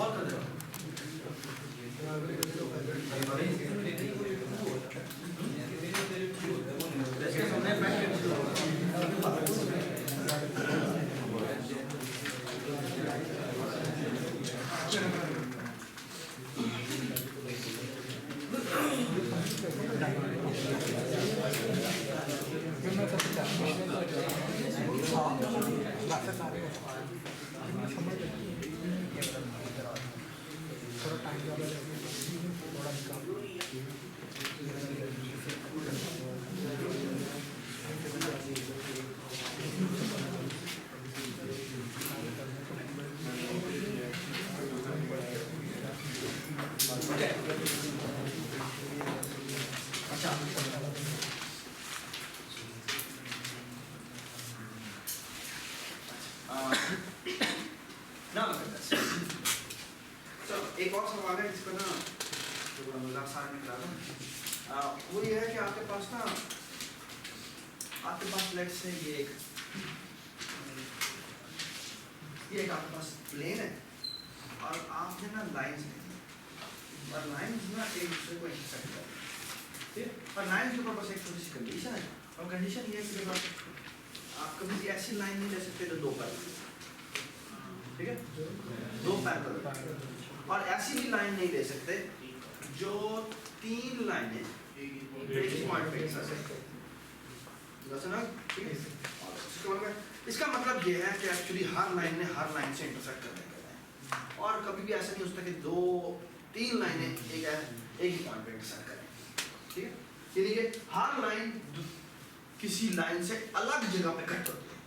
Call कर दे एक और सवाल है जिसका ना जो बड़ा मजाक सारा निकला था वो ये है कि आपके पास लेट्स से ये एक आपके पास प्लेन है और आपने ना लाइंस लेनी और लाइंस ना एक दूसरे को इंटरसेक्ट कर ठीक है और लाइंस के ऊपर बस एक छोटी सी कंडीशन है और कंडीशन ये है कि जब आप कभी ऐसी लाइन नहीं ले सकते जो दो पैरेलल ठीक है दो पैरेलल और ऐसी भी लाइन नहीं ले सकते जो तीन लाइनें एक पॉइंट पे इसका मतलब ये है कि एक्चुअली हर लाइन ने हर लाइन से इंटरसेक्ट करने का है और कभी भी ऐसा नहीं हो सकता कि दो तीन लाइनें एक ही पॉइंट पे इंटरसेक्ट करें ठीक है यानी कि हर लाइन किसी लाइन से अलग जगह पे कट होती है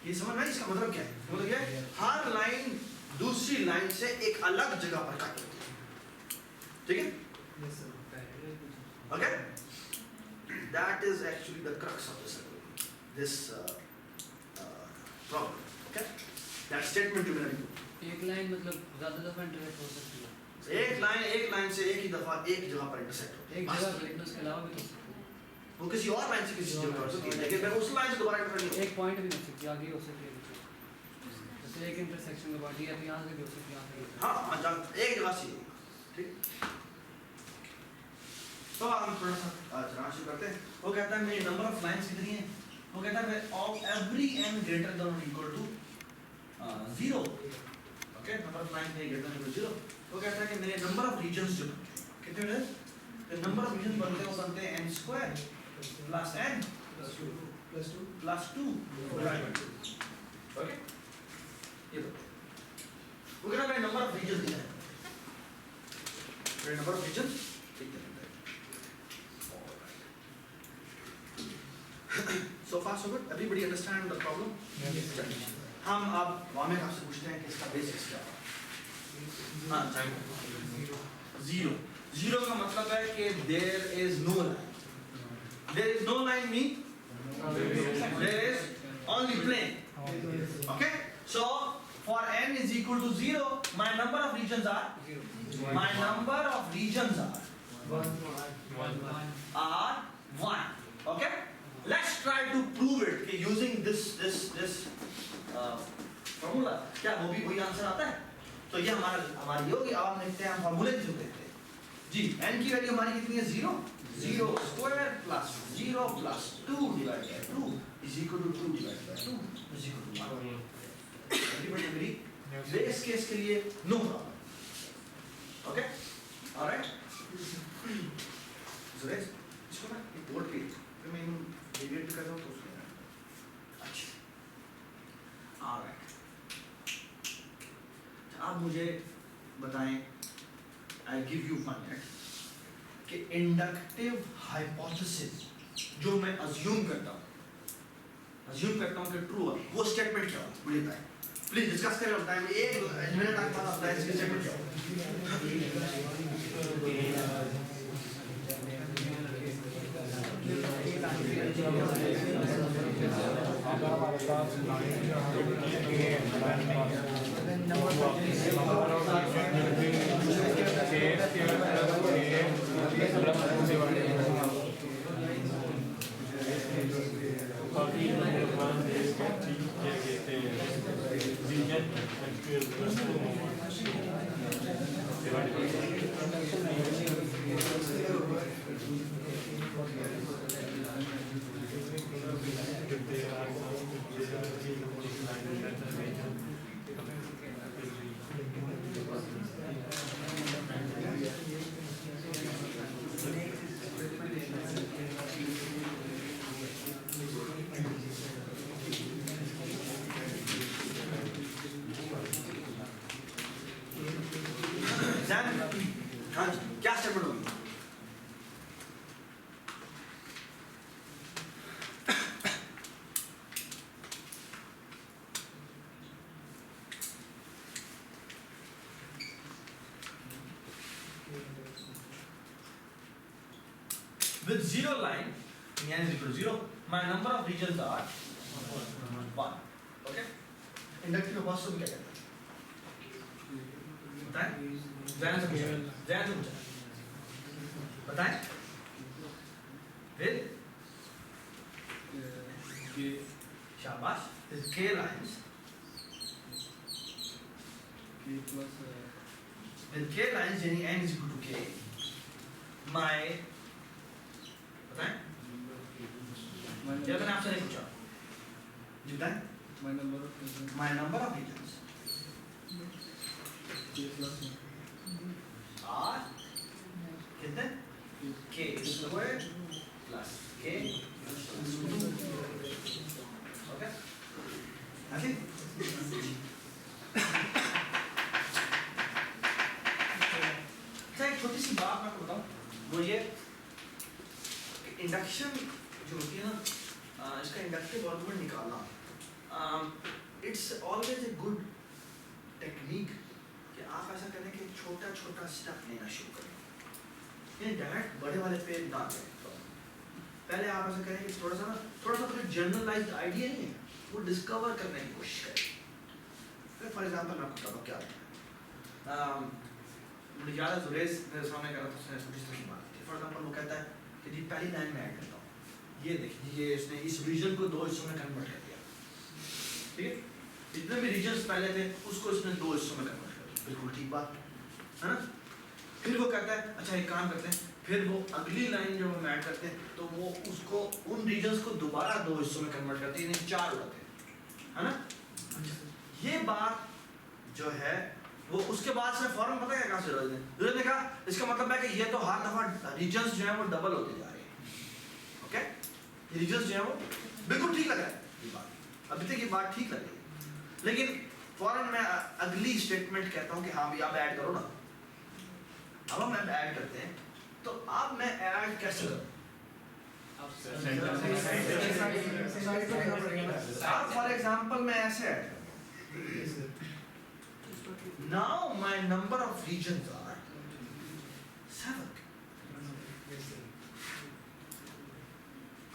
ये समझ में इसका मतलब क्या है मतलब क्या है हर लाइन दूसरी लाइन से एक अलग जगह पर कट होती है ठीक है okay that is actually the crux of this problem okay that statement you मैंने एक लाइन मतलब ज्यादा दफा इंटरसेक्ट हो सकती है एक लाइन से एक ही दफा एक जगह पर इंटरसेक्ट होती है एक जगह पर लेकिन उसके अलावा भी तो वो किसी और लाइन से किसी जगह पर हो सकती है लेकिन मैं उस लाइन से दोबारा इंटरसेक्ट नहीं एक पॉइंट भी हो सकती है आगे हो सकती है जैसे एक इंटरसेक्शन के बाद ये तो यहां से भी हो सकती है यहां से हां एक जगह से ठीक तो हम थोड़ा सा चलाना शुरू करते हैं वो कहता है मेरी नंबर ऑफ लाइंस कितनी है वो कहता है of every n greater than और equal to 0 okay number of lines greater than और 0 वो कहता है कि मेरे नंबर ऑफ रीजंस जो कितने हैं तो नंबर ऑफ रीजन बनते हैं n square plus n plus 2 okay ये वो कहता है मेरे नंबर ऑफ रीजन दिया है मेरे number of region So far so good. Everybody understand the problem? Yes. हम अब वामे आपसे पूछते हैं कि इसका बेसिक्स क्या है? हाँ जीरो का मतलब है कि there is no line. There is no line mean there is only plane. Okay? So for n is equal to 0, my number of regions are one. Okay? Let's try to prove it कि using this formula क्या वो भी वही answer आता है तो ये हमारी होगी अब हम देखते हैं हम फॉर्मूले की देखते हैं जी n की वैल्यू हमारी कितनी है 0 square plus 0 plus 2 divide by 2 is equal to 2 divide by 2 is equal to 1 everybody agree base case के लिए no problem okay alright Suresh इसको ना एक बोर्ड पे मैं डिबेट कर रहा हूं तो उसमें अच्छा ऑलराइट आप मुझे बताएं I give you one minute कि इंडक्टिव हाइपोथेसिस जो मैं अज्यूम करता हूं कि ट्रू है वो स्टेटमेंट क्या होगा मुझे बताएं प्लीज डिस्कस करें और टाइम एक मिनट आपके पास होता है इसके स्टेटमेंट क्या होगा हाँ जी, क्या स्टेटमेंट होगी? With zero line, n is equal to 0, my number of regions are 1. Okay? Inductive hypothesis को क्या कहते हैं? बताएं? ध्यान से पूछा। बताएं? With शाबाश, with k lines, with k lines यानी n is equal to k, my बताएं? जब मैंने आपसे नहीं पूछा, जी बताएं? My number of regions are कितने? K square plus K plus 2. Okay? ऐसे? अच्छा एक छोटी सी बात मैं आपको बताऊं, वो ये इंडक्शन जो होती है ना, इसका इंडक्टिव आर्गुमेंट निकालना, it's always a good technique कि आप ऐसा करें कि छोटा छोटा स्टेप लेना शुरू करें, यानी डायरेक्ट बड़े वाले पे ना जाए। पहले आप ऐसा करें कि थोड़ा सा कोई जनरलाइज्ड आइडिया नहीं है, वो डिस्कवर करने की कोशिश करें। फॉर एग्जांपल मैं आपको बताऊँ क्या है, मुझे याद है जुरेज मेरे सामने करा था, उसने छोटी सी बात थी। फॉर एग्जांपल वो कहता है कि जी पहली लाइन में ऐड करता हूँ, ये देखिए ये इसने इस रीजन को 2 हिस्सों में कन्वर्ट कर दिया, ठीक है? जितने भी रीजन्स पहले थे उसको इसने 2 हिस्सों में कन्वर्ट कर दिया, बिल्कुल ठीक बात है ना? फिर वो कहता है अच्छा एक काम करते हैं, फिर वो अगली लाइन जब हम ऐड करते हैं तो वो उसको उन रीजन्स को दोबारा 2 हिस्सों में कन्वर्ट करते हैं, यानी 4 होते हैं, है ना? ये बात जो है वो उसके बाद से फौरन पता है कहाँ से रोज ने कहा इसका मतलब है कि ये तो हर दफा रीजन्स जो है वो डबल होते जा रहे हैं। ओके, रीजन्स जो है वो बिल्कुल ठीक लग रहा है, ये बात अभी तक ये बात ठीक लग रही है, लेकिन फौरन मैं अगली स्टेटमेंट कहता हूँ कि हाँ भाई आप ऐड करो ना। अब हम ऐड करते हैं तो अब मैं ऐड कैसे करूँ? फॉर एग्जाम्पल मैं ऐसे ऐड करूँ, now my number of regions are 7.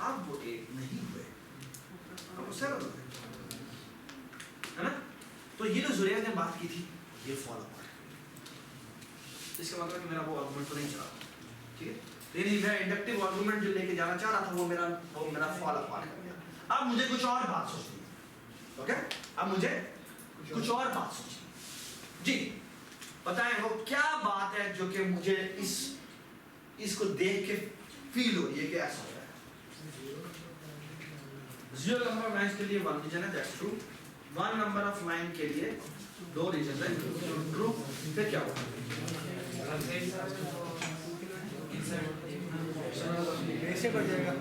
अब वो 8 नहीं हुए, अब वो 7 हुए, है ना? तो ये जो जुरेज ने बात की थी ये फॉलो अपार्ट, इसका मतलब कि मेरा वो आर्गुमेंट तो नहीं चला, ठीक है? लेकिन मैं इंडक्टिव आर्गुमेंट जो लेके जाना चाह रहा था वो मेरा फॉलो अपार्ट कर गया। अब मुझे कुछ और बात सोचनी है, ओके? अब मुझे कुछ और बात सोचनी जी, बताएं वो क्या बात है जो कि मुझे इसको देख के फील हो रही है कि ऐसा हो रहा है। 0 नंबर ऑफ लाइंस के लिए 1 रीजन है, that's true. 1 number of line के लिए 2 रीजन है, ट्रू। फिर क्या होगा? कैसे बढ़ जाएगा?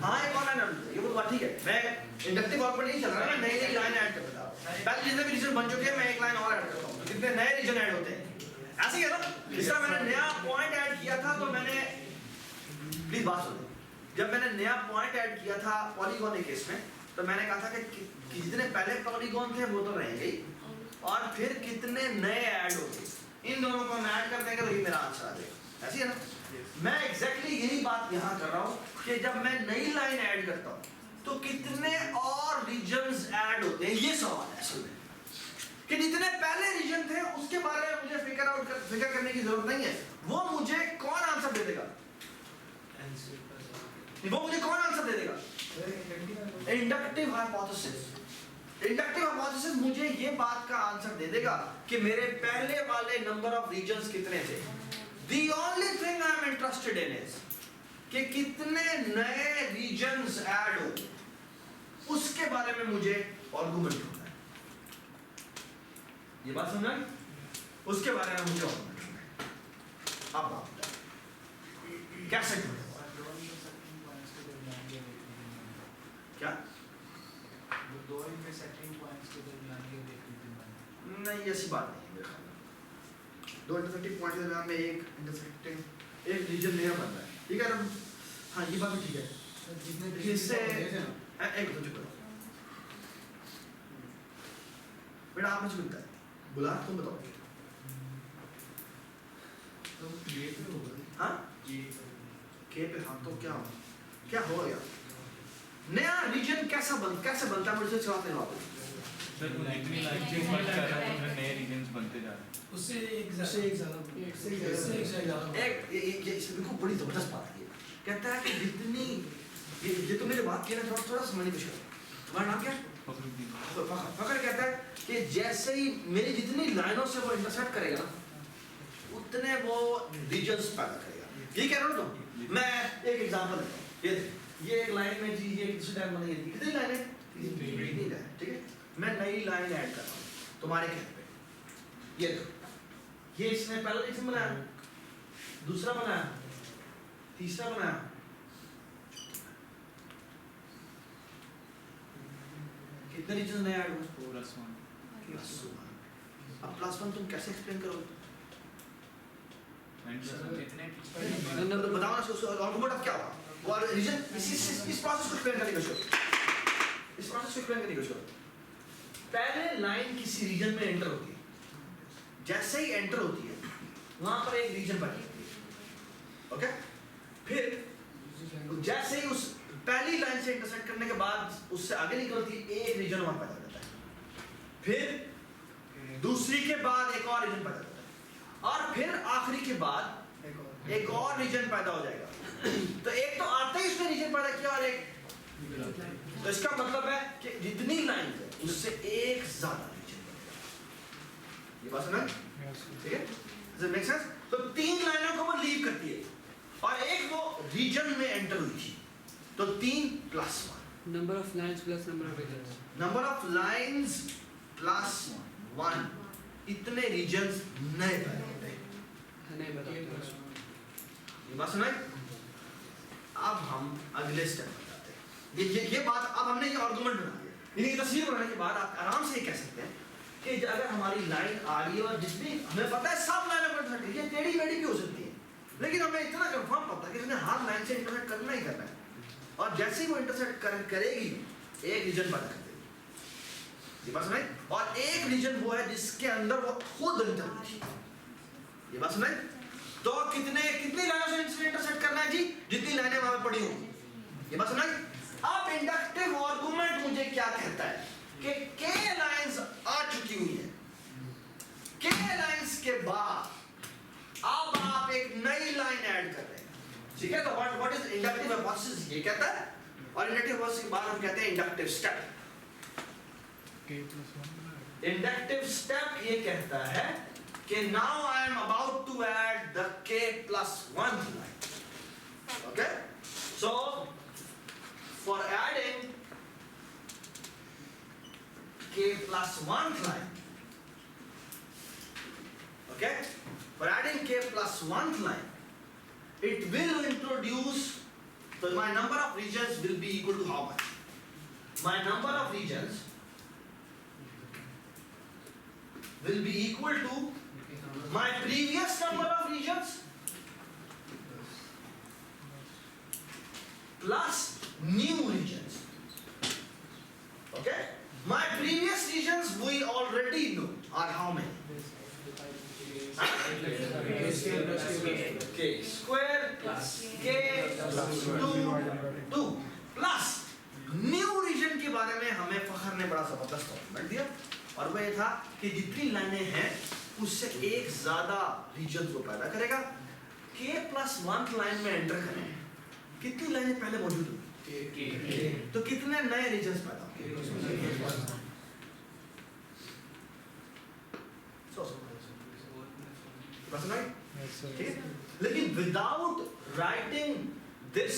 हाँ एक और लाइन, ये तो बात ठीक है। मैं इंडक्टिव आर्गुमेंट नहीं चल रहा है, मैं नई लाइन ऐड कर देता हूँ। पहले जितने भी रीजन बन चुके हैं मैं एक लाइन और ऐड करता हूँ, जितने नए रीजन ऐड होते हैं ऐसे ही है ना। जिस तरह मैंने नया पॉइंट ऐड किया था तो मैंने, प्लीज बात सुनो, जब मैंने नया पॉइंट ऐड किया था पॉलीगॉन के केस में तो मैंने कहा था कि जितने पहले पॉलीगॉन थे वो तो रहेंगे ही, और फिर कितने नए ऐड होंगे, इन दोनों को हम ऐड कर देंगे तो ये मेरा आंसर आ जाएगा। ऐसे है ना? मैं एग्जैक्टली यही बात यहाँ कर रहा हूँ कि जब मैं नई लाइन ऐड करता हूँ तो कितने और रीजन्स ऐड होते हैं, ये सवाल है असल में। कि जितने पहले रीजन थे उसके बारे में मुझे फिगर करने की जरूरत नहीं है, वो मुझे कौन आंसर दे देगा? वो मुझे कौन आंसर दे देगा? Inductive hypothesis. इंडक्टिव हाइपोथेसिस मुझे ये बात का आंसर दे देगा कि मेरे पहले वाले नंबर ऑफ रीजन्स कितने थे। The only thing I am interested in is कि कितने नए रीजन्स ऐड हो, उसके बारे में मुझे आर्गुमेंट होना है। ये बात समझा? उसके बारे में मुझे आर्गुमेंट होना है। अब आप कैसे ढूंढेगा? क्या? दो इंटरसेक्टिंग पॉइंट्स के दरमियान ये देखने की बात नहीं, ऐसी बात नहीं है मेरे ख्याल में। दो इंटरसेक्टिंग पॉइंट के दरमियान में एक इंटरसेक्टिंग एक रीजन नया बन रहा है, ठीक है ना? हाँ, ये बात भी ठीक है। इससे एक तो चुप करो बेटा, आप मुझे मिलता है बुला, तुम बताओ। तो ये पे होगा हाँ, ये के पे। हाँ, तो क्या होगा यार? नया रीजन कैसे बनता है? मुझे जवाब देना होगा। सर जितनी लाइनें बढ़ जा रही हैं उतने नए रीजन्स बनते जा रहे हैं। उससे एक ज्यादा एक ये इसमें बिल्कुल बड़ी जबरदस्त बात है। कहता है कि जितनी ये तुमने जो बात की ना, थोड़ा समझने की कोशिश करो। तुम्हारा नाम क्या है? फखरुद्दीन। फखर कहता है कि जैसे ही मेरी जितनी लाइनों से वो इंटरसेक्ट करेगा ना, उतने वो रीजन्स पैदा करेगा। ये कह रहा हूँ तुम? मैं एक एग्जांपल देता हूँ। ये एक लाइन में जी ये किसी टाइम बनी है, कितनी लाइन है? 3 लाइन, ठीक है। मैं नई लाइन ऐड कर रहा हूँ तुम्हारे कहने पे। ये देखो, ये इसने पहला रीजन बनाया, दूसरा बनाया, तीसरा बनाया, कितने रीजन नए ऐड हुए? +1। अब +1 तुम कैसे एक्सप्लेन करोगे? जितने बताओ ना, आर्गुमेंट अब क्या होगा? वो रीजन इस प्रोसेस को एक्सप्लेन करने की कोशिश करो। इस प्रोसेस को एक्सप्लेन करने की कोशिश करो। पहले लाइन किसी रीजन में एंटर होती है, जैसे ही एंटर होती है वहां पर एक रीजन बन जाती है, ओके? फिर जैसे ही उस पहली लाइन से इंटरसेक्ट करने के बाद उससे आगे निकलती है, एक रीजन वहां पैदा हो जाता है। फिर दूसरी के बाद एक और रीजन पैदा होता है, और फिर आखिरी के बाद एक और रीजन पैदा हो जाएगा। तो एक तो आते ही उसने रीजन पैदा किया और एक, तो इसका मतलब है कि जितनी लाइन है उससे एक ज्यादा रीजन बनेगा। ये बात समझ? ठीक है? Does it make sense? तो 3 लाइनों को वो लीव करती है और एक वो रीजन में एंटर हुई थी, तो 3 + 1। Number of lines plus number of regions. Number of lines +1, इतने रीजन्स नए पैदा होते हैं। नहीं बता। ये बात सुनाई? अब हम अगले स्टेप पर जाते हैं। ये बात, अब हमने ये आर्गुमेंट बना दिया, यानी तस्वीर बनाने के बाद आप आराम से ये कह सकते हैं कि अगर हमारी लाइन आ रही है और जितनी हमें पता है सब लाइनों पर इंटरसेक्ट, ये टेढ़ी मेढ़ी भी हो सकती है, लेकिन हमें इतना कंफर्म पता है कि इसने हर लाइन से इंटरसेक्ट करना ही करना है, और जैसे ही वो इंटरसेक्ट करेगी एक रीजन पैदा कर देगी। ये बात सुनाई? और एक रीजन वो है जिसके अंदर वो खुद एंटर होगी। ये बात सुनाई? तो कितनी लाइनों से इंटरसेक्ट करना है जी? जितनी लाइनें वहां पे पड़ी होंगी। ये बात सुनाई? अब इंडक्टिव आर्गुमेंट मुझे क्या कहता है कि के लाइंस आ चुकी हुई है, के लाइंस के बाद अब आप एक नई लाइन ऐड कर रहे हैं, ठीक है? तो व्हाट इज इंडक्टिव हाइपोथेसिस? ये कहता है, और इंडक्टिव हाइपोथेसिस के बाद हम कहते हैं इंडक्टिव स्टेप। इंडक्टिव स्टेप ये कहता है कि now I am about to add the k+1 line, okay? So for adding k+1 line, okay? For adding k+1 line, it will introduce, so my number of regions will be equal to how much? My number of regions will be equal to my previous number of regions plus new regions, okay? My previous regions we already know are how many? K square plus K plus 2 plus new region के बारे में हमें फखर ने बड़ा जबरदस्त argument दिया, और वह ये था कि जितनी लाइनें हैं उससे एक ज्यादा रीजन को पैदा करेगा। k+1 लाइन में एंटर करें, कितनी लाइनें पहले मौजूद हुई? तो कितने नए रीजन्स पैदा होंगे? बस नहीं? ठीक है? लेकिन विदाउट राइटिंग दिस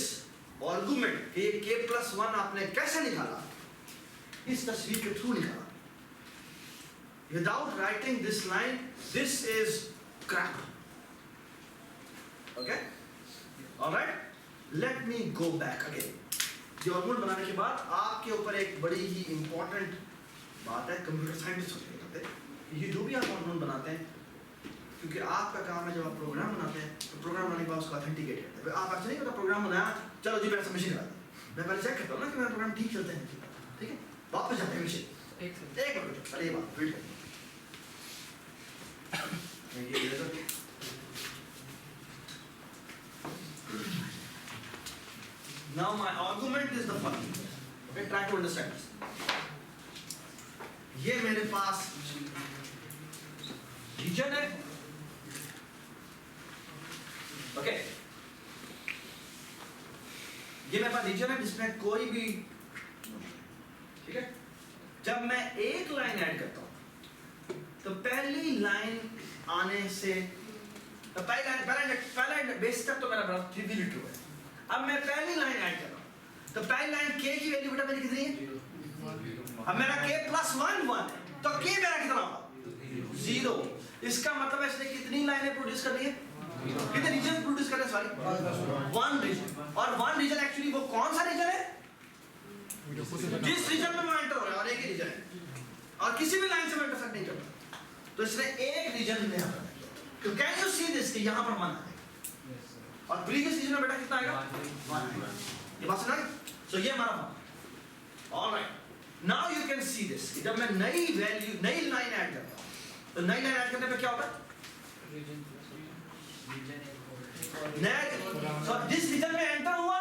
आर्गुमेंट ये k+1 आपने कैसे निकाला, इस तस्वीर के थ्रू निकाला. Without writing this line, this is crap. Okay? All right? Let me go back again. ये आर्गुमेंट बनाने के बाद आपके ऊपर एक बड़ी ही इंपॉर्टेंट बात है, कंप्यूटर साइंटिस्ट होते हैं, ये जो भी आप आर्गुमेंट बनाते हैं, क्योंकि आपका काम है जब आप प्रोग्राम बनाते हैं तो प्रोग्राम बनाने के बाद उसको ऑथेंटिकेट करते हैं. आप ऐसे नहीं करता प्रोग्राम बनाया, चलो जी मैंने सबमिशन करा दिया, मैं पहले चेक करता हूँ ना कि मेरा प्रोग्राम ठीक चलते हैं, ठीक है, वापस जाते हैं मिशन. एक सेकंड. एक मिनट पहले ये बात वेट करिए. Now my argument is the following. Okay, try to understand this. ये मेरे पास रीजन है. ओके, ये मेरे पास रीजन है जिसमें कोई भी, ठीक है, जब मैं एक लाइन ऐड करता हूं तो पहली लाइन आने से तो पहला बेस तक तो मेरा बड़ा 3 लीटर है. अब मैं पहली लाइन ऐड कर रहा हूं तो पहली लाइन k की वैल्यू बेटा मेरी कितनी है? अब मेरा k+1 1 है तो k मेरा कितना होगा? 0. इसका मतलब इसने कितनी लाइनें प्रोड्यूस करनी है? कितने रीजन प्रोड्यूस कर रहे हैं? Sorry, 1 reason. और 1 रीजन एक्चुअली वो कौन सा रीजन है? जिस रीजन में मैं एंटर हो रहा है, और एक ही रीजन है और किसी भी लाइन से मैं इंटरसेक्ट नहीं कर रहा, तो इसने एक रीजन में यहाँ पर, कैन यू सी दिस कि यहाँ पर 1 आएगा और प्रीवियस रीजन में बेटा कितना आएगा? 1 आएगा. ये बात सुना? सो ये हमारा form. Alright, now you can see this कि जब मैं नई वैल्यू नई लाइन ऐड करता हूं तो नई लाइन ऐड करने पे क्या होगा? रीजन तो जिस रीजन में एंटर हुआ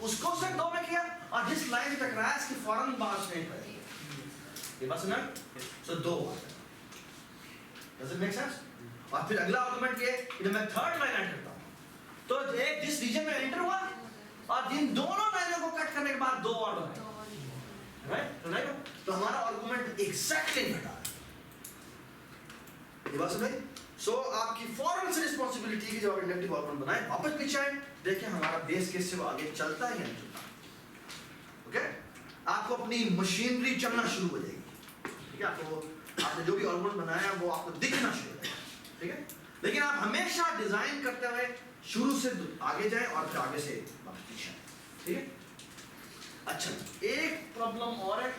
उसको से 2 में किया और जिस लाइन से टकराया इसकी फौरन बाद में करेंगे. ये बात सुना? सो 2 डज इट मेक सेंस? और फिर अगला आर्गुमेंट ये कि जब मैं थर्ड लाइन ऐड करता हूं तो एक जिस रीजन में एंटर हुआ और जिन दोनों लाइनों को कट करने के बाद 2 और बनाए, राइट? तो हमारा आर्गुमेंट एग्जैक्टली घटा है. ये बात सुनाई? सो आपकी फौरन से रिस्पांसिबिलिटी की जब आप इंडक्टिव आर्गुमेंट बनाए, वापस पीछे आए, देखें हमारा बेस केस से वो आगे चलता है या नहीं चलता. ओके, आपको अपनी मशीनरी चलना शुरू हो जाएगी. ठीक है, आपको आपने जो भी आर्गुमेंट बनाया वो आपको दिखना शुरू हो जाएगा. ठीक है, लेकिन आप हमेशा डिजाइन करते हुए शुरू से आगे जाएं और फिर आगे से वापस पीछे आए. ठीक है. अच्छा, एक प्रॉब्लम और है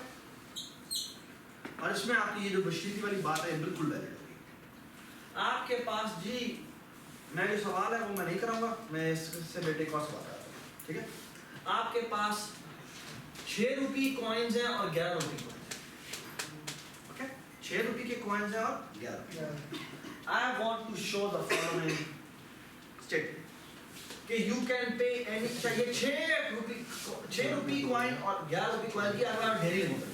और इसमें आपकी ये जो मशीनरी वाली बात है बिल्कुल वैलिड होगी. आपके पास जी, मैं जो सवाल है वो मैं नहीं कराऊंगा, मैं इससे बेटे का सवाल कराता हूं. ठीक है, आपके पास 6 रुपये कॉइन्स हैं और 11 रुपये कॉइन्स हैं. ओके, 6 रुपये के कॉइन्स हैं और 11 रुपये. I want to show the following statement कि you can pay any, चाहिए 6 रुपये कॉइन और 11 रुपये कॉइन की अगर आप ढेरी होगा.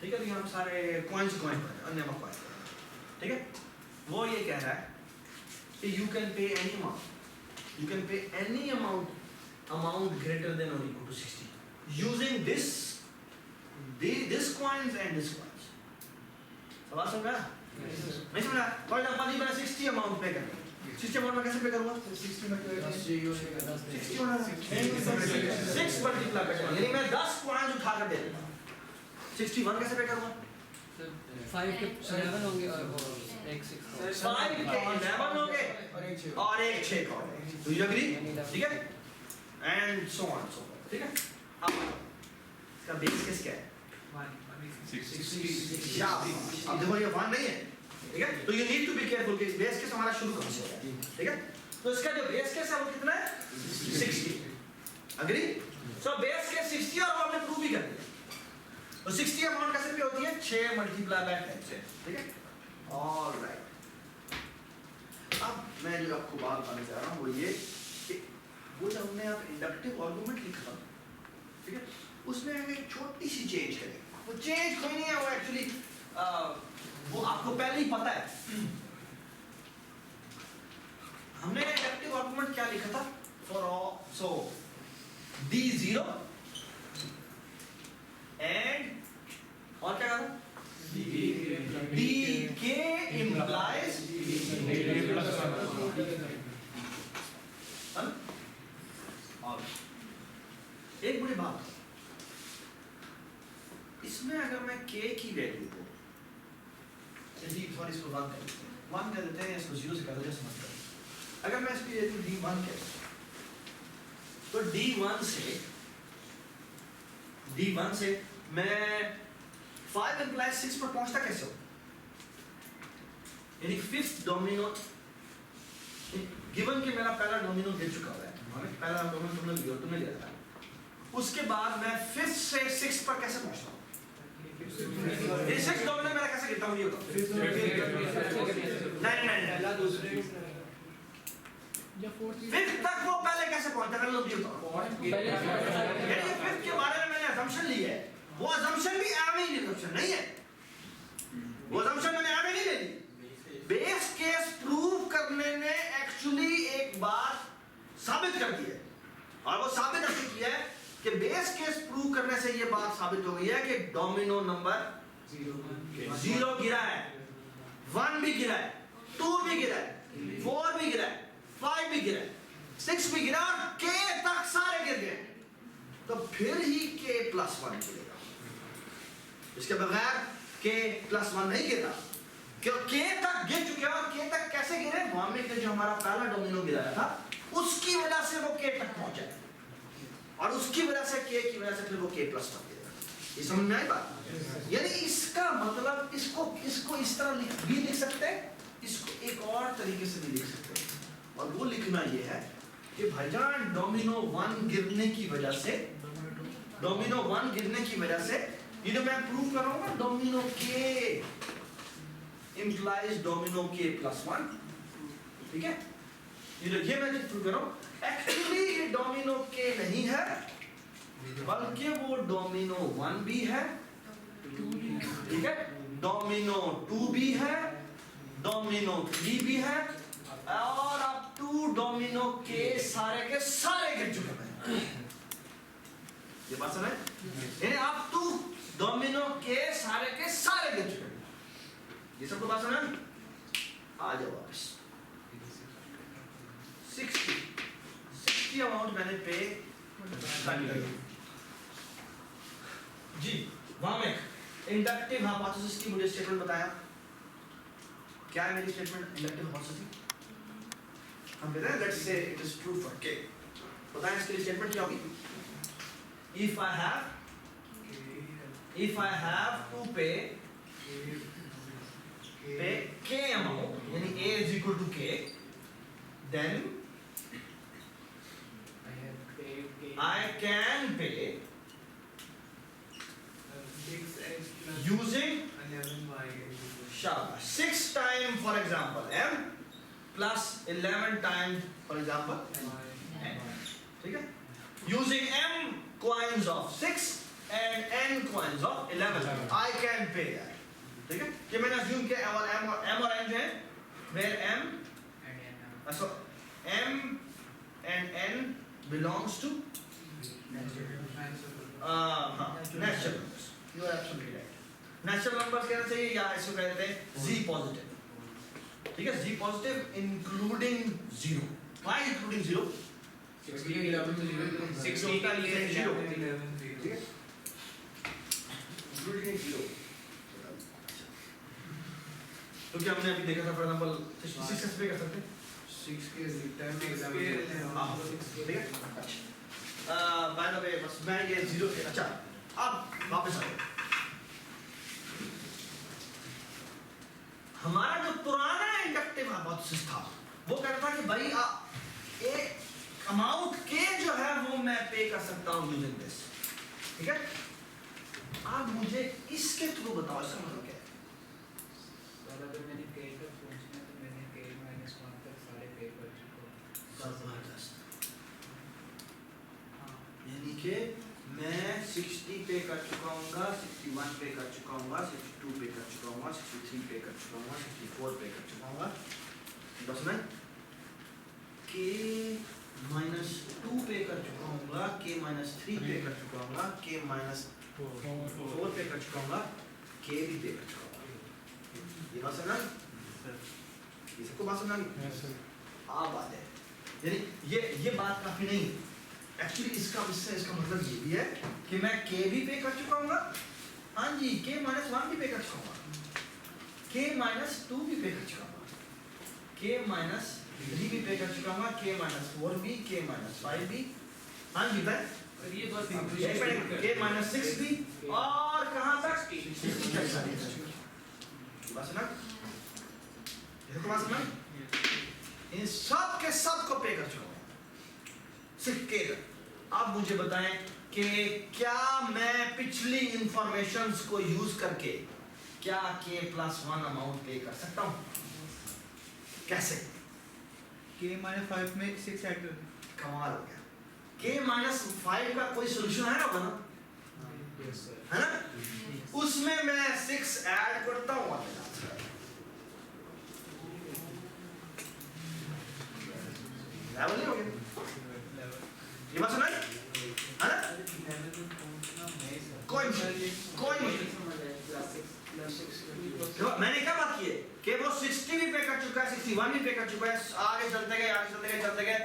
ठीक है, हम सारे कॉइन्स अन्य कॉइन. ठीक है, वो ये कह रहा है कि you can pay any amount, you can pay any amount greater than or equal to 60 using this coins and this coins. सवाल समझ रहा? नहीं समझ रहा? फॉर एग्जांपल मैं 60 अमाउंट पे करूंगा. 60 अमाउंट में कैसे पे करूंगा? 60 में 6 मल्टीप्लाई कर, यानी मैं 10 कॉइन्स उठा कर दे देता हूं. 61 कैसे पे करूंगा? 5 के 11 होंगे और एक 6. 5 के 11 होंगे और एक 6 का होगा. Do you agree? ठीक है, and so on so forth. ठीक है, अब इसका बेस केस क्या है? 60. अब देखो ये 1 नहीं है. ठीक है, तो you need to be careful कि बेस केस हमारा शुरू कहां से हो रहा है. ठीक है, तो इसका जो बेस केस है वो कितना है? 60. अग्री? सो बेस केस 60 और वो हमने प्रूव भी कर दिया. तो 60 अमाउंट कैसे पे होती है? 6 मल्टीप्लाई बाय 10 से. ठीक है, ऑलराइट. अब मैं जो आपको बात बताने जा रहा हूं वो ये कि वो जब हमने आप इंडक्टिव आर्गुमेंट लिखा, ठीक है, उसमें एक छोटी सी चेंज करें. वो चेंज कोई नहीं है, वो एक्चुअली वो आपको पहले ही पता है. हमने इंडक्टिव आर्गुमेंट क्या लिखा था? सो D0 एंड और क्या कहा? DK implies इसमें अगर मैं k की वैल्यू को जी सॉरी इसको 1 कर देते हैं, 1 कर देते हैं, इसको 0 से कर देते हैं, समझ कर। अगर मैं इसकी वैल्यू d1 कहता हूं तो d1 से मैं 5 implies 6 पर पहुंचता कैसे हो? यानी फिफ्थ डोमिनो गिवन कि मेरा पहला डोमिनो गिर चुका हुआ है, पहला डोमिनो तुमने लिया था, उसके बाद मैं फिफ्थ से 6 पर कैसे पहुंचता हूं? ये 6 डोमिनो मेरा कैसे गिरता हूं ये बताओ। नहीं पहला दूसरे फिफ्थ तक वो पहले कैसे पहुंचता है लो बताओ। यानी फिफ्थ के बारे में मैंने असम्पशन ली है, वो असम्पशन भी एवरेज असम्पशन नहीं है, वो असम्पशन मैंने एवरेज नहीं ले ली। बेस केस प्रूव करने ने एक्चुअली एक बात साबित कर दी है, और वो साबित ऐसे किया है कि बेस केस प्रूव करने से ये बात साबित हो गई है कि डोमिनो नंबर 0 गिरा है, 1 भी गिरा है, 2 भी गिरा है, 4 भी गिरा है, 5 भी गिरा है, 6 भी गिरा और k तक सारे गिर गए, तो फिर ही k + 1 गिरेगा, इसके बगैर k + 1 नहीं गिरता। क्यों k तक गिर चुके हैं, और k तक कैसे गिरे? मोहम्मद ने जो हमारा पहला डोमिनो गिराया था उसकी वजह से वो k तक पहुंचा, और उसकी वजह से k की वजह से फिर वो k + 1 गिरेगा। ये समझ में आई बात? यानी इसका मतलब इसको इस तरह भी लिख सकते हैं, इसको एक और तरीके से भी लिख सकते हैं, और वो लिखना ये है कि भाईजान डोमिनो 1 गिरने की वजह से ये जो मैं प्रूव कर रहा हूं ना, domino k implies domino k + 1, ठीक है? ये मैं जो प्रूव कर रहा हूं एक्चुअली ये डोमिनो k नहीं है, बल्कि वो डोमिनो 1 भी है, ठीक है, डोमिनो 2 भी है, डोमिनो 3 भी है, और अब 2 डोमिनो के सारे गिर चुके हैं। ये बात समझ? यानी अब 2 डोमिनो के सारे गिर चुके हैं। ये सब तो बात समझ? आ जाओ वापस। 60 अमाउंट मैंने पे जी। वहां में इंडक्टिव हाइपोथेसिस की मुझे स्टेटमेंट बताया, क्या है मेरी स्टेटमेंट इंडक्टिव हाइपोथेसिस? हम कहते हैं let's say it is true for k, बताएं इसके लिए स्टेटमेंट क्या होगी? if I have to pay k amount, यानी a is equal to k, then I can pay using 6 times for example m plus 11 times for example n, ठीक है? Using m coins of 6 and n coins of 11 I can pay that, ठीक है? कि मैंने assume किया m और n जो है where m so m and n belongs to natural numbers. You are absolutely right. Natural numbers कहना चाहिए, या इसको कहते हैं z positive, ठीक है? z positive including 0. Why including 0? 60 11 to 0 60 का लिए 0, ठीक है? Including 0. तो क्या हमने अभी देखा था फॉर एग्जांपल 66 पे कर सकते हैं 6 के टाइम में एग्जाम ठीक है? अच्छा बाय द वे बस मैं ये 0 थे। अच्छा अब वापस आओ, हमारा जो पुराना इंडक्टिव हाइपोथेसिस था वो कहता था कि भाई एक अमाउंट के जो है वो मैं पे कर सकता हूं यूजिंग दिस, ठीक है? अब मुझे इसके थ्रू बताओ इसका मतलब क्या है? अगर मैंने k तक पहुंचना तो मैंने k - 1 तक सारे पे कर चुका हूं। जबरदस्त। यानी कि मैं 60 पे कर चुका हूँगा, 61 पे कर चुका हूँगा, 62 पे कर चुका हूँगा, 63 पे कर चुका हूँगा, 64 पे कर चुका हूँगा, बस मैं k - 2 पे कर चुका हूँगा, k - 3 पे कर चुका हूँगा, k - 4 पे कर चुका हूँगा, k भी पे कर चुका हूँगा। ये बात समझा? ये सबको बात समझा? हाँ बात है। यानी ये बात काफी नहीं, एक्चुअली इसका मतलब ये भी है कि मैं k भी पे कर चुका हूँगा, हाँ जी k माइनस 1 भी पे कर चुका हूँ, k माइनस 2 भी पे कर चुका हूँ, k माइनस 3 भी पे कर चुका हूँ, k माइनस 4 भी, k माइनस 5 भी, हाँ जी भाई, और ये बस k माइनस 6 भी, और कहाँ तक 60 तक। बस ना, देखो बात समझ, इन सब के सब को पे कर चुका हूँ, सिर्फ k का। अब मुझे बताएं कि क्या मैं पिछली इंफॉर्मेशंस को यूज करके क्या k प्लस 1 अमाउंट पे कर सकता हूँ? कैसे? k माइनस 5 में 6 ऐड कर कमाल हो गया। k माइनस 5 का कोई सोल्यूशन है ना, बना यस सर। है ना? उसमें मैं 6 ऐड करता हूँ और मेरा आंसर लेवल नहीं हो गया। ये बात सुनाई है ना? कोई देखो मैंने क्या बात की है कि वो 60 भी पे कर चुका है, 61 भी पे कर चुका है, आगे चलते गए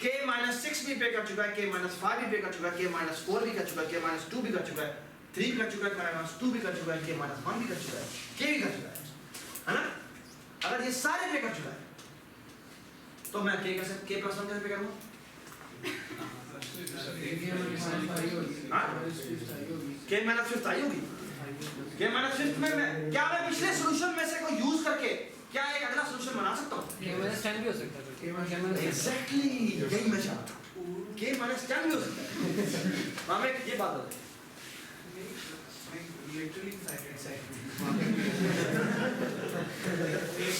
k माइनस 6 भी पे कर चुका है, k माइनस 5 भी पे कर चुका है, k माइनस 4 भी कर चुका है, k माइनस 2 भी कर चुका है, 3 भी कर चुका है, माइनस 2 भी कर चुका है, k माइनस 1 भी कर चुका है, k भी कर चुका है ना? अगर ये सारे पे कर चुका है तो मैं k का k प्लस 1 कैसे पे करूंगा? k माइनस 5 आई होगी, k माइनस 5 में मैं क्या मैं पिछले सॉल्यूशन में से को यूज करके क्या एक अगला सॉल्यूशन बना सकता हूँ? k माइनस 10 भी हो सकता है। एग्जैक्टली यही मैं चाहता हूँ, k माइनस 10 भी हो सकता है। हमें ये बात है literally excited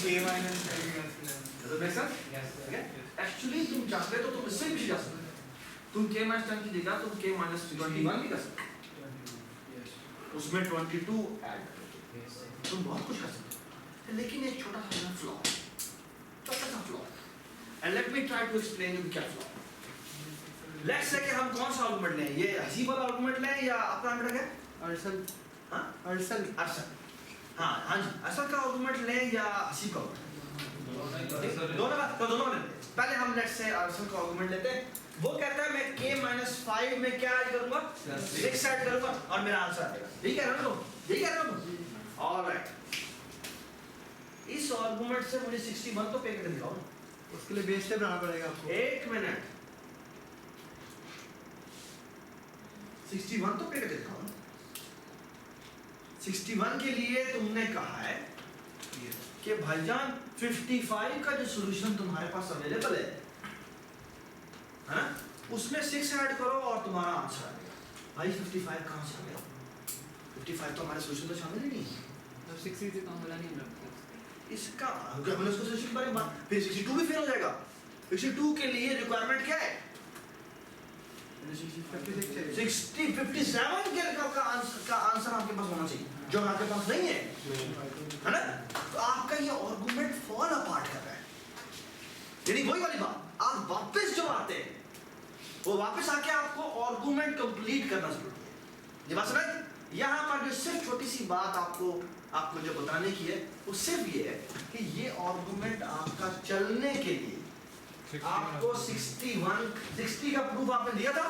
k minus 10 actually तुम चाहते तो तुम इससे भी जा सकते हो, तुम k माइनस 10 की जगह तुम k माइनस 21 भी कर सकते हो, उसमें 22 ऐड करके तुम बहुत कुछ कर सकते हो। लेकिन एक छोटा सा फ्लॉ, छोटा सा flaw, and let me try to explain you क्या फ्लॉ। लेट्स से कि हम कौन सा आर्गुमेंट लें, ये हसीब वाला आर्गुमेंट लें या अपना आर्गुमेंट है अरसल हाँ अरसल हाँ जी अरसल का आर्गुमेंट लें या हसीब का आर्गुमेंट, दोनों का लेते हैं। पहले हम लेट्स से अरसल का आर्गुमेंट लेते हैं। वो कहता है मैं k माइनस 5 में क्या ऐड करूंगा, 6 ऐड करूंगा और मेरा आंसर आएगा। यही कह रहे हो तुम, यही कह रहे हो तुम। ऑलराइट, इस आर्गुमेंट से मुझे 61 तो पे करके दिखाओ ना। उसके लिए बेस से बनाना पड़ेगा आपको। एक मिनट, 61 तो पे करके दिखाओ ना। 61 के लिए तुमने कहा है कि भाईजान 55 का जो सॉल्यूशन तुम्हारे पास अवेलेबल है ना, उसमें 6 ऐड करो और तुम्हारा आंसर आएगा। भाई 55 कहाँ से आ गया? 55 तो हमारे सॉल्यूशन में शामिल ही नहीं है। तो 60 से कम वाला नहीं हम रखते इसका अगर हमने उसको सॉल्यूशन के बारे में बात, फिर 62 भी फेल हो जाएगा। 62 के लिए रिक्वायरमेंट क्या है? 57 के का आंसर आपके पास होना चाहिए, जो आपके पास नहीं है ना? तो आपका ये आर्गुमेंट फॉल अपार्ट कर रहा है। यानी वही वाली बात, आप वापस जो आते हैं वो वापस आके आपको आर्गुमेंट कंप्लीट करना जरूरी है। ये बात समझ? यहाँ पर जो सिर्फ छोटी सी बात आपको जो बताने की है वो सिर्फ ये है कि ये आर्गुमेंट आपका चलने के लिए आपको 60 का प्रूफ आपने दिया था,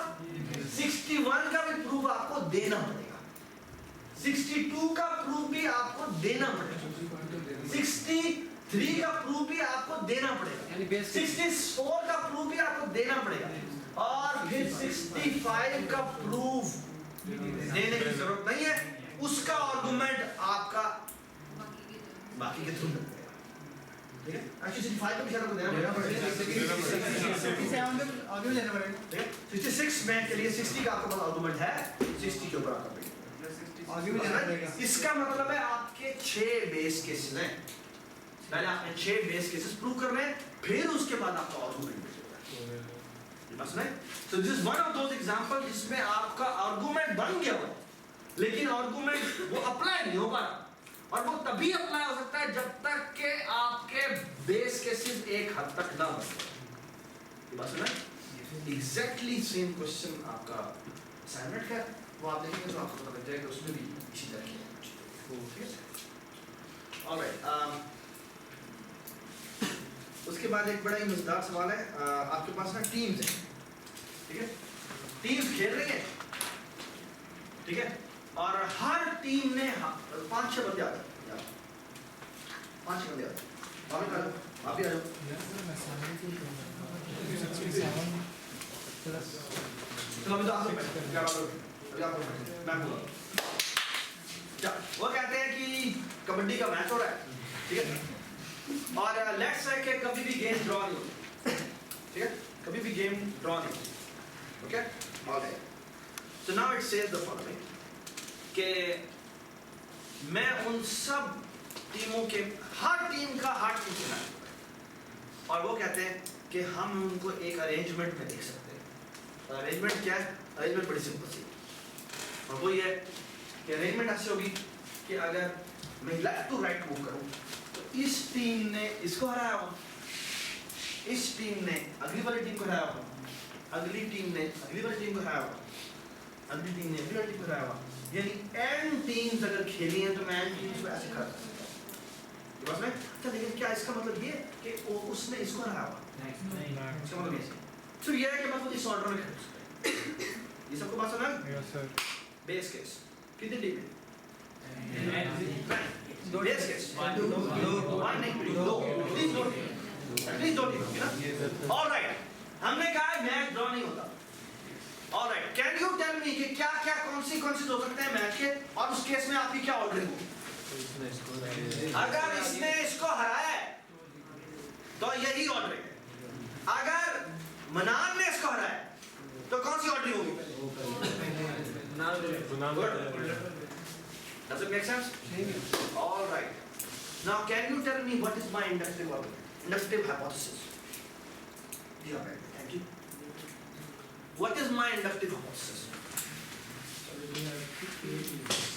61 का भी प्रूफ आपको देना पड़ेगा, 62 का प्रूफ भी आपको देना पड़ेगा, 63 का प्रूफ भी आपको देना पड़ेगा, यानी बेस 64 का प्रूफ भी आपको देना पड़ेगा, और फिर 65 का प्रूफ देने की जरूरत नहीं है। उसका आर्गुमेंट आपका बाकी के थ्रू मिल जाएगा। ठीक है, एक्चुअली 65 का भी शायद आपको देना पड़ेगा, 67 में आगे भी लेना पड़ेगा। ठीक है। 66 में के लिए 60 का आपके पास आर्गुमेंट है, 60 के ऊपर आपका बेस। आगे भी लेना पड़ेगा। इसका मतलब है आपके 6 बेस केसेस हैं। पहले आपने 6 बेस केसेस प्रूव करने हैं, फिर उसके बाद आपका आर्गुमेंट मिलेगा। ये बस नहीं, so this is one of those example जिसमें आपका आर्गुमेंट बन गया हो, लेकिन आर्गुमेंट वो अप्लाई नहीं हो पा रहा, और वो तभी अप्लाई हो सकता है जब तक के आपके बेस केसेस एक हद तक ना बन जाए। ये बात सुना? एग्जैक्टली सेम क्वेश्चन आपका असाइनमेंट का, वो आप देखेंगे तो आपको पता लग जाएगा उसमें भी इसी तरह की है। ऑलराइट, उसके बाद एक बड़ा ही मजेदार सवाल है। आपके पास ना टीम्स है, ठीक है, टीम्स खेल रही है, ठीक है, और हर टीम ने 5-6 बंदे आ जाते हैं, 5-6 बंदे आ जाते हैं, आप भी आ जाओ। चलो अभी तो आप क्या बात करो, अभी आप मैं बोलूँ क्या वो कहते हैं कि कबड्डी का मैच हो रहा है, ठीक है, और लेट्स से कि कभी भी गेम ड्रॉ नहीं होती, ठीक है, कभी भी गेम ड्रॉ नहीं होती, okay, alright. So now it says the following कि मैं उन सब टीमों के हर टीम का से मैच होता है, और वो कहते हैं कि हम उनको एक अरेंजमेंट में देख सकते हैं। अरेंजमेंट क्या है? अरेंजमेंट बड़ी सिंपल सी, और वो ये है कि अरेंजमेंट ऐसी होगी कि अगर मैं लेफ्ट टू राइट मूव करूं तो इस टीम ने इसको हराया होगा, इस टीम ने अगली वाली टीम को हराया होगा, अगली टीम ने अगली वाली टीम को हराया होगा, अगली टीम ने अगली वाली टीम को हराया होगा। यानी एन टीम्स अगर खेली हैं तो मैं एन टीम्स को ऐसे खड़ा कर सकता हूं। बस में अच्छा, लेकिन क्या इसका मतलब ये कि उसने इसको हराया होगा? नहीं, इसका मतलब ये सिर्फ ये है कि मतलब इस ऑर्डर में खेल सकते हैं। ये सबको बात समझ? Yes sir. बेस केस कितनी टीम है? बेस केस 1 नहीं 2 एटलीस्ट 2 टीम है ना। ऑलराइट, हमने कहा मैच ड्रॉ नहीं होता। Alright, can you tell me कि क्या क्या कॉन्सिक्वेंसेस हो सकते हैं मैच के, और उस केस में आपकी क्या ऑर्डरिंग होगी? अगर इसने इसको हराया है तो यही ऑर्डरिंग है, अगर मनान ने इसको हराया है तो कौन सी ऑर्डरिंग होगी? Does it make sense? All right. Now, can you tell me what is my inductive hypothesis? Yeah, right. Thank you. What is my inductive hypothesis?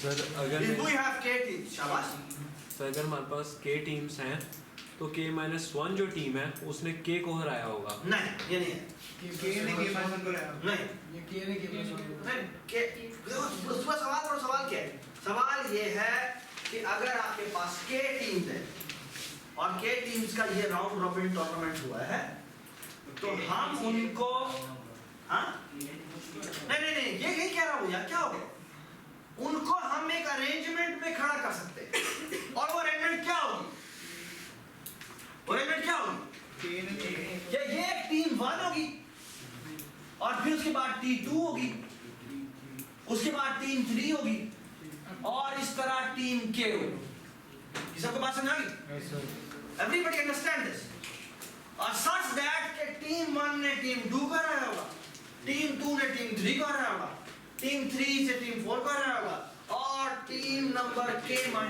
Sir अगर If we have K teams, शाबाश. Sir अगर हमारे पास K teams हैं तो K-1 जो team है उसने K को हराया होगा। नहीं, ये नहीं है। K ने K-1 को हराया। नहीं, ये K ने K+1 नहीं, उसका सवाल क्या है? सवाल ये है कि अगर आपके पास K टीम्स है और K टीम्स का ये राउंड रॉबिन टूर्नामेंट हुआ है तो हम उनको नहीं ये यही कह रहा हूँ यार, क्या हो गया? उनको हम एक अरेंजमेंट में खड़ा कर सकते हैं, और वो अरेंजमेंट क्या होगी? अरेंजमेंट क्या होगी? ये टीम 1 होगी, और फिर उसके बाद T2 होगी, उसके बाद टीम 3 होगी, और इस तरह टीम K होगी। ये सबको बात समझ आ गई? Everybody understand this? और such that कि टीम 1 ने टीम 2 को हराया होगा, टीम 2 ने टीम 3 को हराया होगा, टीम 3 से टीम 4 को हराया होगा, और टीम नंबर K-1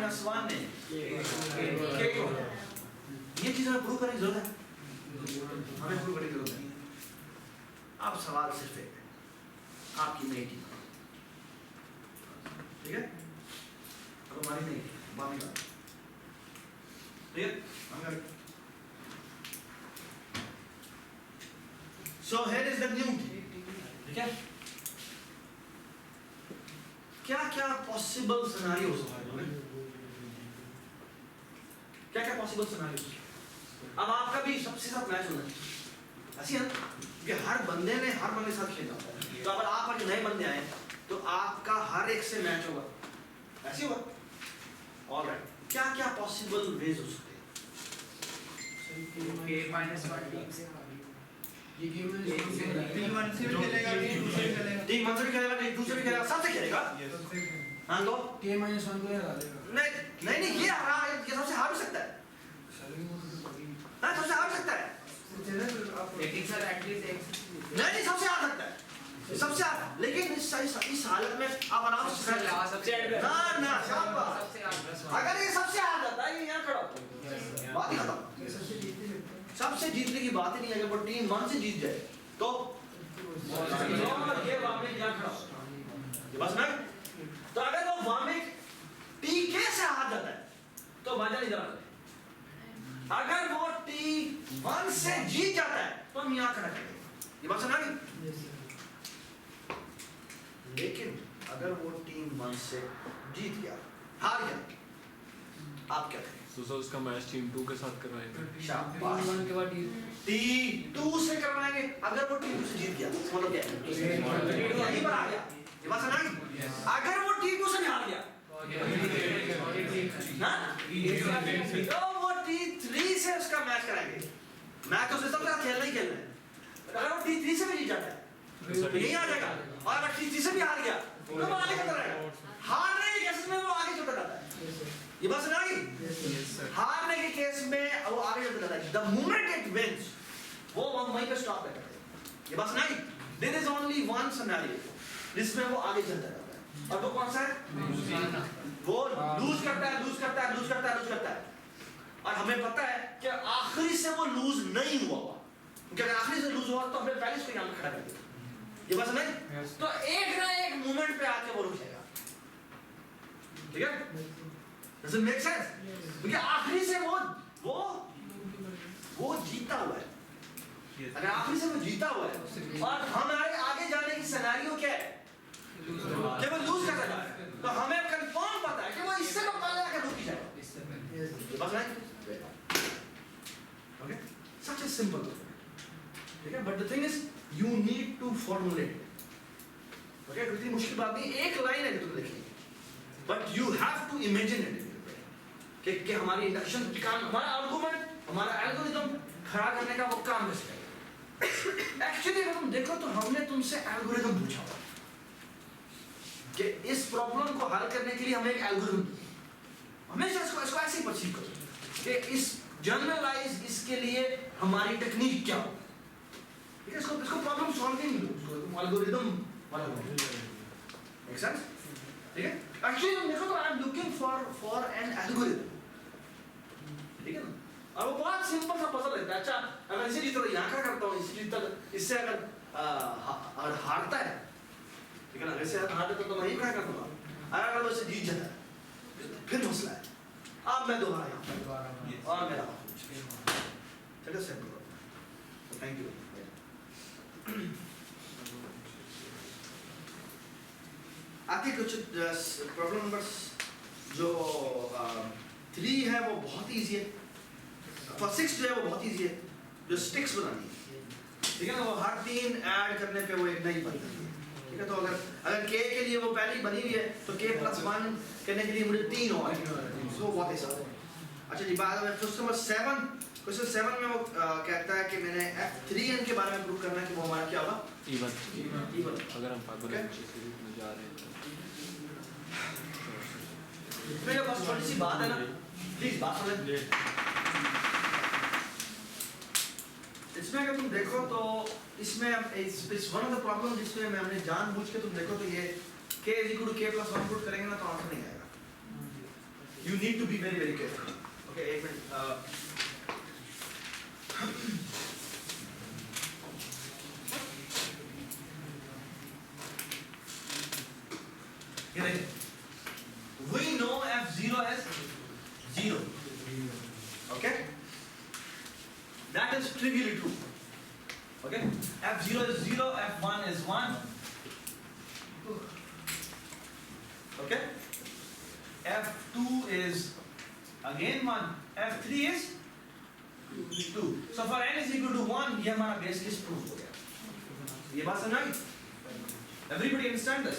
ने K को। ये चीज़ हमें प्रूव करने की जरूरत है, हमें प्रूव करने की जरूरत है। अब सवाल सिर्फ एक है, आपकी नई टीम, ठीक है? अब हमारी नहीं, बाकी बात, ठीक है? हम करें। So here is the new team, ठीक है? क्या क्या पॉसिबल सिनेरियो हो सकते हैं? क्या क्या पॉसिबल सिनेरियो? अब आपका भी सबसे साथ मैच होना है, ऐसी है कि हर बंदे ने हर बंदे के साथ खेलना होता है, तो अगर आप अगर नए बंदे आए तो आपका हर एक से मैच होगा, ऐसे होगा। ऑलराइट, क्या क्या पॉसिबल वेज हो सकते हैं? K-1 टीम से ये गेम में T1 से भी खेलेगा, T2 से भी खेलेगा। टीम 1 से भी खेलेगा, टीम 2 से भी खेलेगा, सबसे खेलेगा। हाँ तो K-1 को हरा देगा। नहीं ये हरा, ये सबसे हार भी सकता है, हाँ सबसे हार सकता है, लेकिन सर एटलीस्ट एक नहीं सबसे हार सकता है, सबसे हार। लेकिन इस हालत में आप आराम से ना शाबाश, अगर ये सबसे हार जाता है, ये यहाँ खड़ा होता है, बात ही खत्म। सबसे जीतने की बात ही नहीं है। अगर वो टीम 1 से जीत जाए तो ये वामिक यहाँ खड़ा होता है, ये बस ना। तो अगर वो वामिक टीके से हार जाता है तो मजा नहीं जाता। अगर वो T1 से जीत जाता है तो हम यहाँ खड़ा करेंगे, ये बात समझा गई? लेकिन अगर वो टीम 1 से जीत गया, हार गया, आप क्या करेंगे? तो सर उसका मैच टीम 2 के साथ करवाएंगे। शाबाश, T1 के बाद T2 से करवाएंगे। अगर वो T2 से जीत गया मतलब क्या है? T2 यहीं पर आ गया, ये बात समझा गई? अगर वो T2 से हार गया तो यही आ जाएगा। और अगर किसी से भी हार गया तो वो आगे चलता रहेगा। हारने के केस में वो आगे चलता जाता है। ये बात समझ आ गई? हारने के केस में वो आगे चलता जाता है। द मोमेंट इट विंस वो वहीं पे स्टॉप करता है। ये बात समझ आ गई? There is only one scenario जिसमें वो आगे चलता जाता है, और वो कौन सा है? वो लूज करता है। और हमें पता है कि आखिरी से वो लूज नहीं हुआ होगा, क्योंकि अगर आखिरी से लूज हुआ तो हमें पहले इसको यहाँ खड़ा कर दिया। ये बात समझ? तो एक ना एक मोमेंट पे आके वो रुक जाएगा। ठीक है? Does it make sense? क्योंकि आखिरी से वो जीता हुआ है। अगर आखिरी से वो जीता हुआ है और हमारे आगे जाने की सिनेरियो क्या है कि वो लूज कर रहा है, तो हमें कंफर्म पता है कि वो इससे तो पहले आके रुक जाएगा। बस नहीं? Okay? Such a simple thing. ठीक है? But the thing is, you need to formulate it. Okay? कोई मुश्किल बात नहीं, एक लाइन है जो तुम लिखी, but you have to imagine it. कि हमारी इंडक्शन काम, हमारा आर्गुमेंट, हमारा एल्गोरिथम खड़ा करने का वो काम कैसे करेगा। एक्चुअली अगर तुम देखो तो हमने तुमसे एल्गोरिथम पूछा हुआ कि इस प्रॉब्लम को हल करने के लिए हमें एक एल्गोरिथम, हमेशा इसको ऐसे ही परसीव करो कि इस जनरलाइज इसके लिए हमारी टेक्निक क्या हो। ठीक है? इसको प्रॉब्लम सॉल्विंग एल्गोरिथम वाला मेक सेंस? ठीक है? एक्चुअली तुम देखो तो I am looking for an algorithm. ठीक है ना? और वो बहुत सिंपल सा पजल लगता है। अच्छा, अगर इसी तरह यहाँ खड़ा करता हूँ, इससे अगर हारता है, ठीक है ना, वैसे हारता तो मैं ही खड़ा कर दूंगा। अगर वो जीत जाता है फिर मसला है। अब मैं दोबारा यहाँ और मेरा चलो सिंपल। Thank you. आगे कुछ प्रॉब्लम नंबर जो 3 है वो बहुत इजी है, और 6 जो है वो बहुत इजी है, जो स्टिक्स बनानी है। ठीक है ना? वो हर 3 ऐड करने पे वो एक नई बनती है। ठीक है? तो अगर k के लिए वो पहली बनी हुई है तो k + 1 करने के लिए मुझे 3 और सो बहुत ही सारा। अच्छा जी, बाद में क्वेश्चन 7 में वो कहता है कि मैंने F3n के बारे में प्रूव करना है कि वो हमारा क्या होगा, इवन। अगर हम फाइबोनाची सीरीज में जा रहे हैं मेरे पास थोड़ी सी बात है ना, प्लीज बात सुनो। इसमें अगर तुम देखो तो इसमें it's one of the problem जिसमें मैं हमने जानबूझ के, तुम देखो तो ये k = k + 1 पुट करेंगे ना तो आंसर नहीं आएगा। You need to be very very careful. Okay, एक मिनट। ये देखिए, we know F0 as 0. Okay? That is trivially true. Okay? F0 is 0, F1 is 1. Okay? F2 is again 1. F3 is 2. So for n is equal to 1, ये हमारा base case proof हो गया। ये बात समझ आई? Everybody understand this?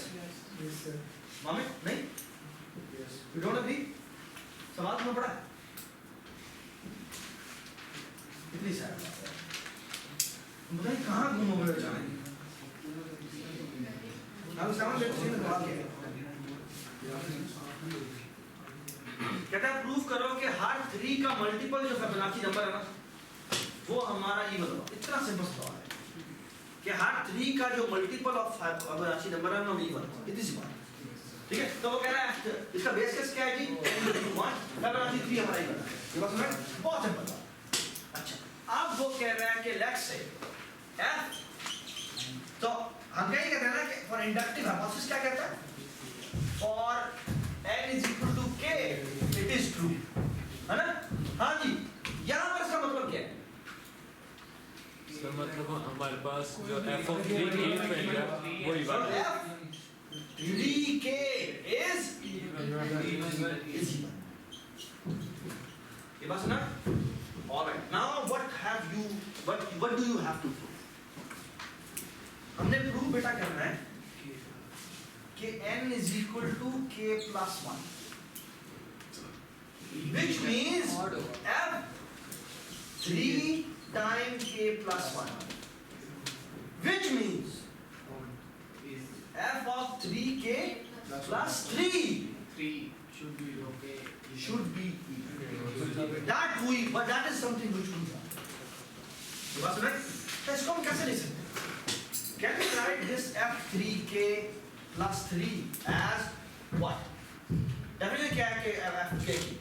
Yes sir. Moment? नहीं? You don't agree? सवाल में पड़ा है? कितनी सारी बात है? मुझे कहाँ घूमोगे अचानक? अब 7 लेक्चर में सवाल क्या है? कहता है प्रूफ करो कि हर 3 का मल्टीपल जो फिबोनाची नंबर है ना, वो हमारा इवन होगा। इतना सिंपल सवाल है कि हर 3 का जो मल्टीपल ऑफ फिबोनाची नंबर है ना, वो इवन होगा। इतनी सी बात। ठीक है? तो वो कह रहा है इसका बेस केस क्या है जी? 1 फिबोनाची 3 हमारा इवन है। ये बात समझ? बहुत सिंपल बात। अच्छा, अब वो कह रहा है कि लेट्स से f, तो हम क्या कहते हैं ना कि फॉर इंडक्टिव हाइपोथेसिस क्या कहता है? For n is equal to k, it is true, है ना? हाँ जी, यहाँ पर इसका मतलब क्या है? इसका मतलब हमारे पास जो f of 3k है वो इवन है। f3k is even। ये बात सुना? All right. Now what do you have to prove? हमने प्रूव बेटा करना है कि n is equal to k plus 1, which means f 3 times k plus 1, which means f of 3k plus 3 3 should be okay. should be even. But that is something which we know. बस ना, तो इसको हम कैसे लिख सकते हैं? Can we write this f3k plus 3 as what? Definition क्या है कि fk की?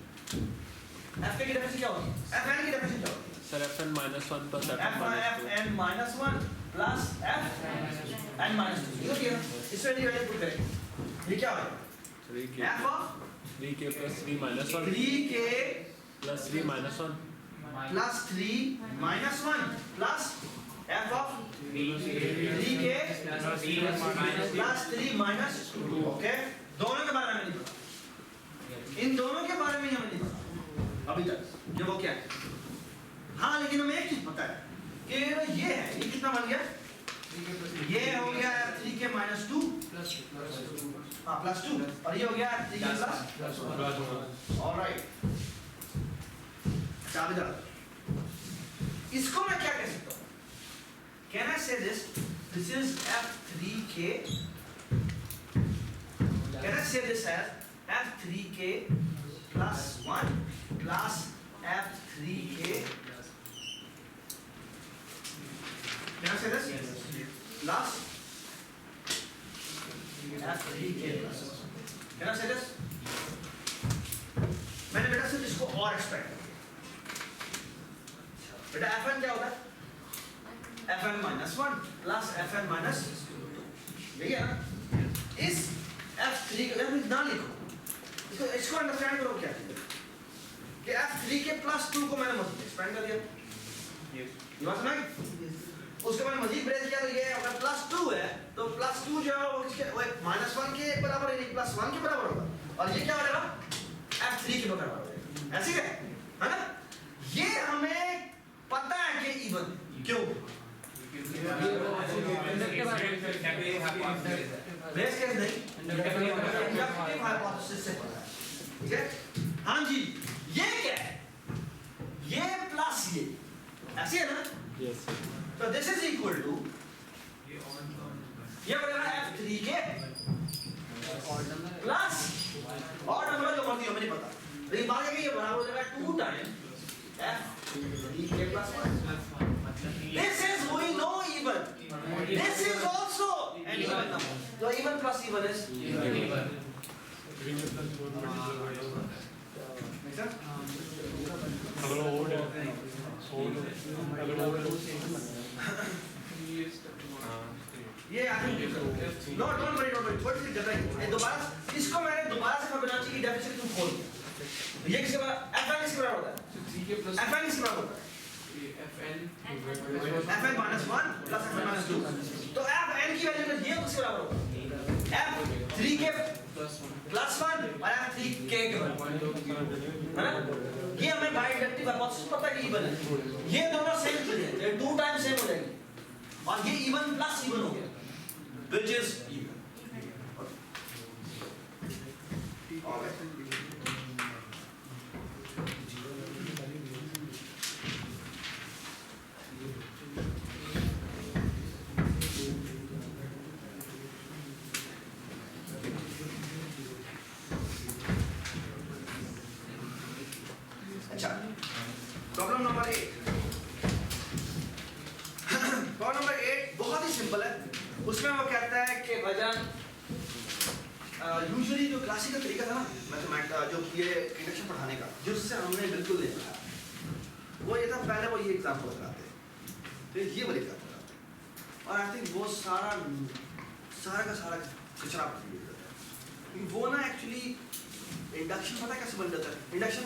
fk की definition क्या होगी? fn की definition क्या होगी? Sir fn minus 1 plus fn fn minus 1 plus fn minus 2. ये होगी ना? इसमें ये वैल्यू पुट करेंगे. ये क्या होगा? 3k f of 3k plus 3 minus 1 3k plus 3 minus 1 plus 3 minus 1 plus f of 3k plus 3 minus 2. Okay, दोनों के बारे में नहीं पता. इन दोनों के बारे में हमें नहीं पता अभी तक. ये वो क्या है? हाँ, लेकिन हमें एक चीज पता है कि ये है. ये कितना बन गया? ये हो गया 3k minus 2 हाँ plus 2 और ये हो गया 3k plus 1. ऑलराइट. अच्छा, अभी तक इसको मैं क्या कह सकता हूँ? Can I say this? This is f3k. Can I say this as f3k plus 1 plus f3k? Can I say this? Plus f3k plus 1. Can I say this? मैंने बेटा सिर्फ इसको और एक्सपेक्ट किया. बेटा fn क्या होगा? fn minus 1 plus fn minus 2. यही है ना? इस f3 को ना लिखो. इसको अंडरस्टैंड करो क्या है कि f3k plus 2 को मैंने मजीद एक्सपेंड कर दिया. ये बात सुना? उसके बाद मजीद ब्रेक किया तो ये अगर प्लस 2 है तो प्लस 2 जो है वो इसके वो माइनस 1 के बराबर है, नहीं प्लस 1 के बराबर होगा. और ये क्या हो जाएगा? f3 के बराबर हो जाएगा. ऐसे है ना? ये हमें पता है कि इवन क्यों? बेस केस नहीं, इंडक्टिव हाइपोथेसिस से पता है. ठीक है? हाँ जी, ये क्या है? ये प्लस ये ऐसे है ना? yes sir. So this is equal to ये बनेगा f3k plus और नंबर जो मर्जी हो मुझे पता, लेकिन बात है कि ये बराबर हो जाएगा 2 times f3k plus 1. This is we know even. This is also an even number. So even plus even is even. Make sense? अगर वो ओड है अगर वो ये I think no don't worry what is different. दोबारा इसको मैंने दोबारा से फिबोनाची की डेफिनेशन तुम खोल. ये किसके बराबर? fn किसके बराबर होता है? 3k plus fn किसके बराबर होता है? fn minus 1 plus fn minus 2. तो fn की वैल्यू में ये किसके बराबर होगा? f3k plus 1 और f3k के बराबर है ना? ये हमें बाय इंडक्टिव हाइपोथेसिस पता है कि इवन है. ये दोनों सेम चीज है, ये 2 टाइम्स सेम हो जाएगी और ये इवन प्लस इवन हो गया which is even. Alright. अच्छा, प्रॉब्लम नंबर 8. प्रॉब्लम नंबर 8 बहुत ही सिंपल है. उसमें वो कहता है कि वजन यूजुअली जो क्लासिकल तरीका था ना मैथमेटिक्स का, जो ये इंडक्शन पढ़ाने का, जिससे हमने बिल्कुल नहीं पढ़ा, वो ये था पहले वो ये एग्जाम्पल लगाते फिर ये वाले एग्जाम्पल लगाते और आई थिंक वो सारा का सारा कचरा पड़ जाता है. वो ना एक्चुअली इंडक्शन पता है कैसे बन जाता है? इंडक्शन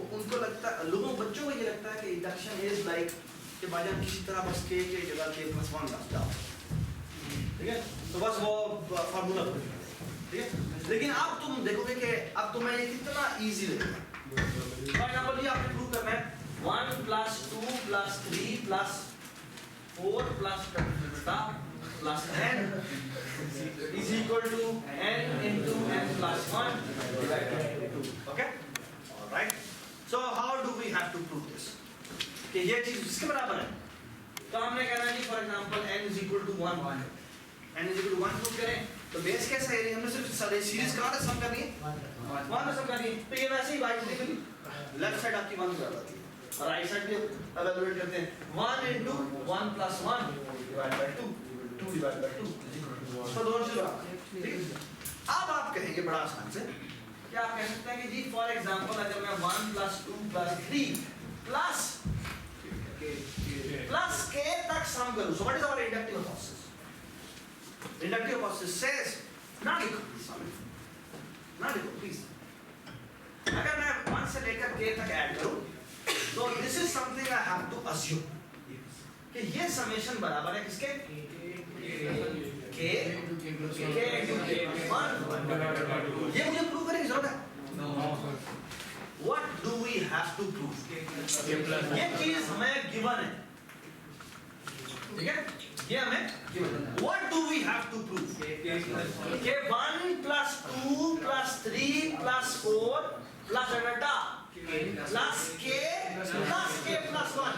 उनको लगता है, लोगों बच्चों को ये लगता है कि इंडक्शन इज लाइक कि वजन किसी तरह बस के जगह के प्लस 1 रख जाओ. ठीक है, तो बस वो फार्मूला बन जाता है. ठीक है, लेकिन अब तुम देखोगे कि अब तुम्हें ये कितना इजी लगेगा. फॉर एग्जांपल ये आपने प्रूव करना है 1 plus 2 plus 3 plus 4 plus n is equal to n into n plus 1 divided by 2. Okay, all right. So how do we have to prove this? कि ये चीज किसके बराबर है? तो हमने कहना है कि for example n is equal to 1 n is equal to 1 prove करें तो बेस कैसा एरिया हमने सिर्फ सीरीज कहाँ तक सम करनी है, 1 तक सम करनी है। तो ये वैसे ही बाइट लेफ्ट साइड आपकी 1 हो जाती है और राइट साइड भी एवेलुएट करते हैं 1 into 1 plus 1 divided by 2 2 divided by 2 तो दोनों से बराबर। ठीक, अब आप कहेंगे बड़ा आसान से क्या आप कह सकते हैं कि जी फॉर एग्जांपल अगर मैं 1 plus 2 plus 3 plus k तक सम करूं, so what is our inductive hypothesis? Inductive hypothesis says ना लिखो प्लीज, अगर मैं 1 से लेकर k तक ऐड करूं तो this is something I have to assume कि ये समेशन बराबर है किसके, k ये मुझे प्रूव करने की जरूरत है। What do we have to prove? ये चीज हमें गिवन है, ठीक है, ये हमें गिवन है। What do we have to prove? कि 1 plus 2 plus 3 plus 4 plus another plus k plus 1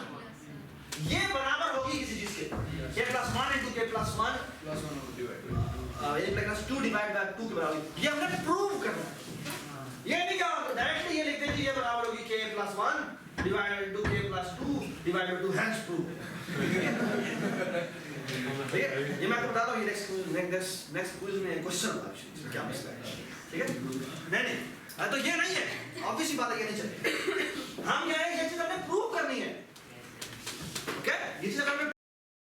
ये बराबर होगी किसी चीज के, k plus 1 into k plus 1 plus 2 divided by 2 के बराबर, ये हमने प्रूव करना है। ये नहीं क्या डायरेक्टली ये लिखते हैं ये बराबर होगी k plus 1 divided into k plus 2 divided by 2 hence proof। ठीक है, ये मैं आपको बताता हूँ, ये नेक्स्ट क्विज में क्वेश्चन होगा एक्चुअली क्या मसला है, ठीक है। नहीं तो ये नहीं है, ऑब्वियसली बात है, ये नहीं चलेगी। हम क्या है ये चीज